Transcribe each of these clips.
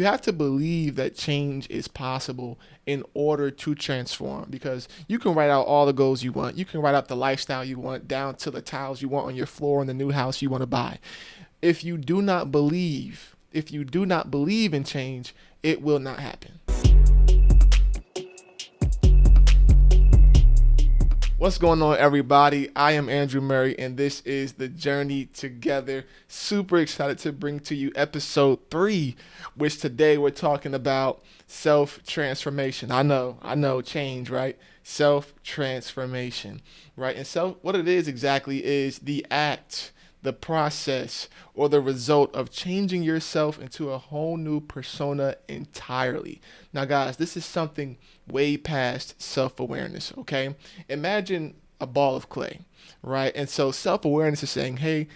You have to believe that change is possible in order to transform, because you can write out all the goals you want. You can write out the lifestyle you want down to the tiles you want on your floor in the new house you want to buy. If you do not believe in change, it will not happen. What's going on, everybody? I am Andrew Murray, and this is the Journey Together. Super excited to bring to you episode 3, which today we're talking about self-transformation. I know, change, right? Self-transformation, right? And what it is exactly is the act, the process, or the result of changing yourself into a whole new persona entirely. Now, guys, this is something way past self-awareness, okay? Imagine a ball of clay, right? And so self-awareness is saying, hey,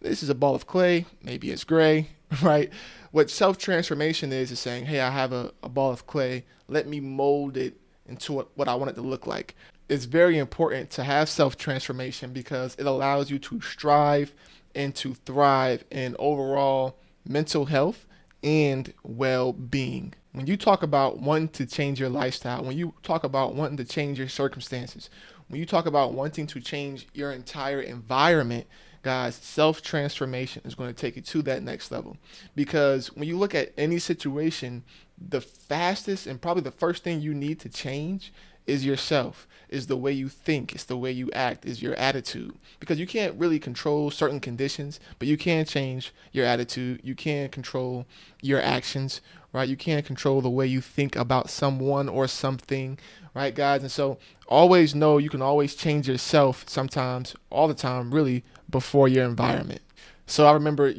this is a ball of clay, maybe it's gray, right? What self-transformation is saying, hey, I have a ball of clay, let me mold it into what I want it to look like. It's very important to have self-transformation because it allows you to strive and to thrive in overall mental health and well-being. When you talk about wanting to change your lifestyle, when you talk about wanting to change your circumstances, when you talk about wanting to change your entire environment, guys, self-transformation is going to take you to that next level. Because when you look at any situation, the fastest and probably the first thing you need to change is yourself, is the way you think, it's the way you act, is your attitude. Because you can't really control certain conditions, but you can change your attitude. You can control your actions, right? You can't control the way you think about someone or something, right, guys? And so always know you can always change yourself sometimes, all the time, really, before your environment. So I remember,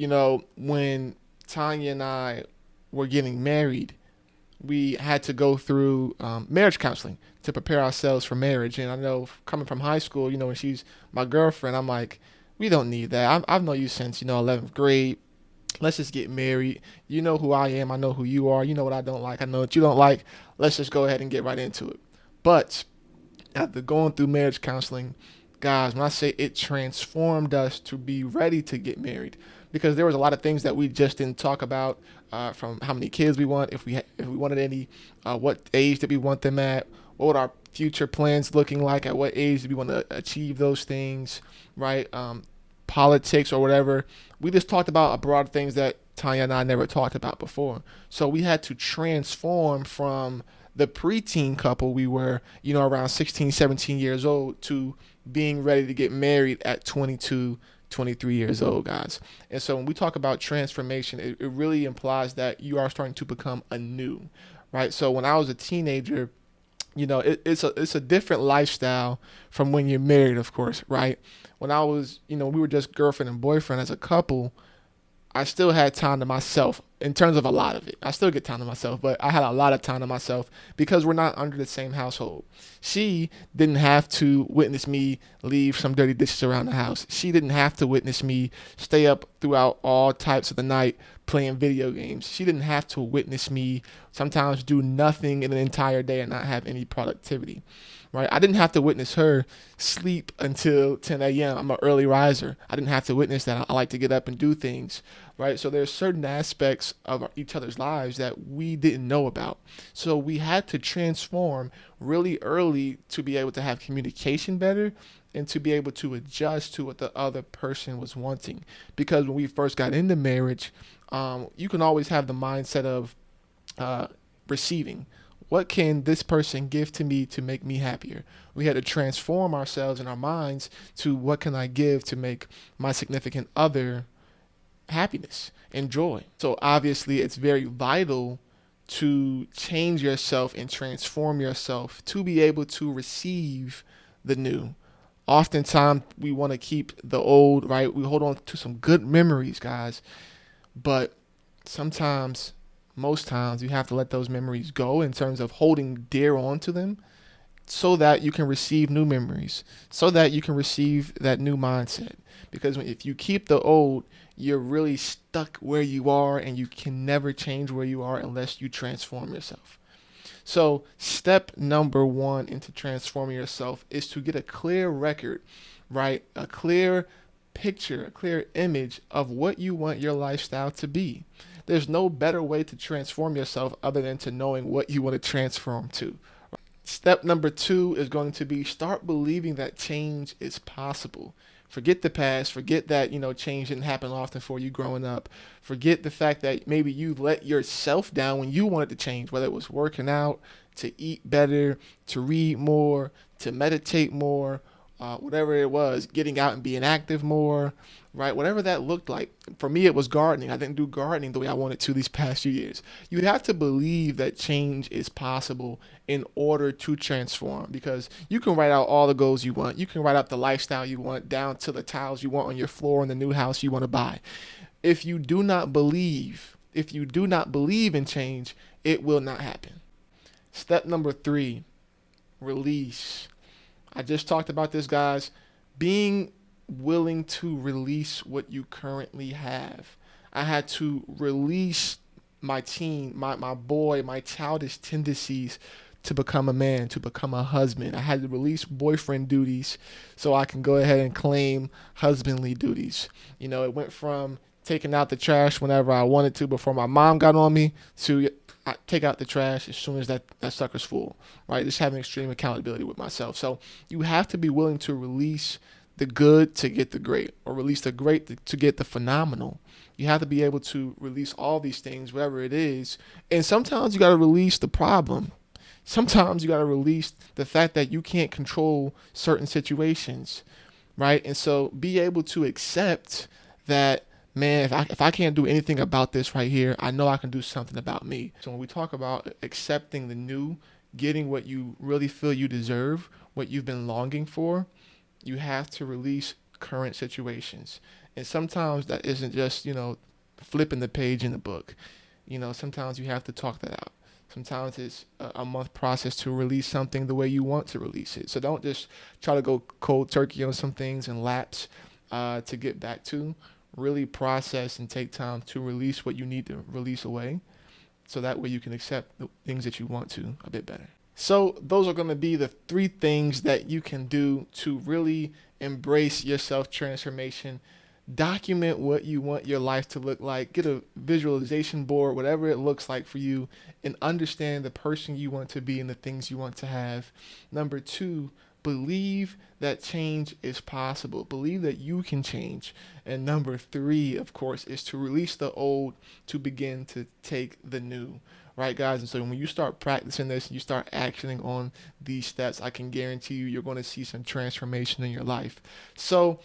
when Tanya and I were getting married, we had to go through marriage counseling to prepare ourselves for marriage. And I know coming from high school, when she's my girlfriend, I'm like, we don't need that. I've known you since, 11th grade. Let's just get married. You know who I am. I know who you are. You know what I don't like. I know what you don't like. Let's just go ahead and get right into it. But after going through marriage counseling, guys, when I say it transformed us to be ready to get married, because there was a lot of things that we just didn't talk about, from how many kids we want, if we wanted any, what age did we want them at, what would our future plans looking like, at what age do we want to achieve those things, right? Politics or whatever. We just talked about a broad things that Tanya and I never talked about before. So we had to transform from the preteen couple we were, around 16, 17 years old, to being ready to get married at 22, 23 years old, guys. And so when we talk about transformation, it really implies that you are starting to become anew, right? So when I was a teenager, it's a different lifestyle from when you're married, of course, right? When I was, we were just girlfriend and boyfriend as a couple, I still had time to myself in terms of a lot of it. I still get time to myself, but I had a lot of time to myself because we're not under the same household. She didn't have to witness me leave some dirty dishes around the house. She didn't have to witness me stay up throughout all types of the night playing video games. She didn't have to witness me sometimes do nothing in an entire day and not have any productivity. Right? I didn't have to witness her sleep until 10 a.m. I'm an early riser. I didn't have to witness that. I like to get up and do things, right? So there's certain aspects of each other's lives that we didn't know about. So we had to transform really early to be able to have communication better and to be able to adjust to what the other person was wanting. Because when we first got into marriage, you can always have the mindset of receiving. What can this person give to me to make me happier? We had to transform ourselves in our minds to what can I give to make my significant other happiness and joy. So obviously it's very vital to change yourself and transform yourself to be able to receive the new. Oftentimes we want to keep the old, right? We hold on to some good memories, guys, but most times you have to let those memories go in terms of holding dear on to them so that you can receive new memories, so that you can receive that new mindset. Because if you keep the old, you're really stuck where you are and you can never change where you are unless you transform yourself. So step number 1 into transforming yourself is to get a clear record, right? A clear picture, a clear image of what you want your lifestyle to be. There's no better way to transform yourself other than to knowing what you want to transform to. Step number 2 is going to be start believing that change is possible. Forget the past. Forget that, change didn't happen often for you growing up. Forget the fact that maybe you let yourself down when you wanted to change, whether it was working out, to eat better, to read more, to meditate more, whatever it was, getting out and being active more, right? Whatever that looked like. For me, it was gardening. I didn't do gardening the way I wanted to these past few years. You have to believe that change is possible in order to transform, because you can write out all the goals you want. You can write out the lifestyle you want down to the tiles you want on your floor in the new house you want to buy. If you do not believe in change, it will not happen. Step number 3, release. I just talked about this, guys. Being willing to release what you currently have. I had to release my boy, my childish tendencies to become a man, to become a husband. I had to release boyfriend duties so I can go ahead and claim husbandly duties. It went from taking out the trash whenever I wanted to before my mom got on me to I take out the trash as soon as that sucker's full, right? Just having extreme accountability with myself. So you have to be willing to release the good to get the great, or release the great to get the phenomenal. You have to be able to release all these things, whatever it is. And sometimes you got to release the problem. Sometimes you got to release the fact that you can't control certain situations, right? And so be able to accept that, man, if I can't do anything about this right here, I know I can do something about me. So when we talk about accepting the new, getting what you really feel you deserve, what you've been longing for, you have to release current situations. And sometimes that isn't just, flipping the page in the book. Sometimes you have to talk that out. Sometimes it's a month process to release something the way you want to release it. So don't just try to go cold turkey on some things and lapse to get back to. Really process and take time to release what you need to release away, so that way you can accept the things that you want to a bit better. So those are going to be the 3 things that you can do to really embrace your self-transformation. Document what you want your life to look like. Get a visualization board, whatever it looks like for you, and understand the person you want to be and the things you want to have. Number 2, believe that change is possible. Believe that you can change. And number 3, of course, is to release the old to begin to take the new. Right, guys? And so when you start practicing this, you start actioning on these steps, I can guarantee you're going to see some transformation in your life. So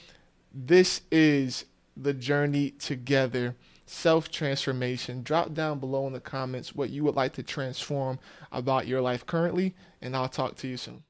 this is the journey together, self-transformation. Drop down below in the comments what you would like to transform about your life currently, and I'll talk to you soon.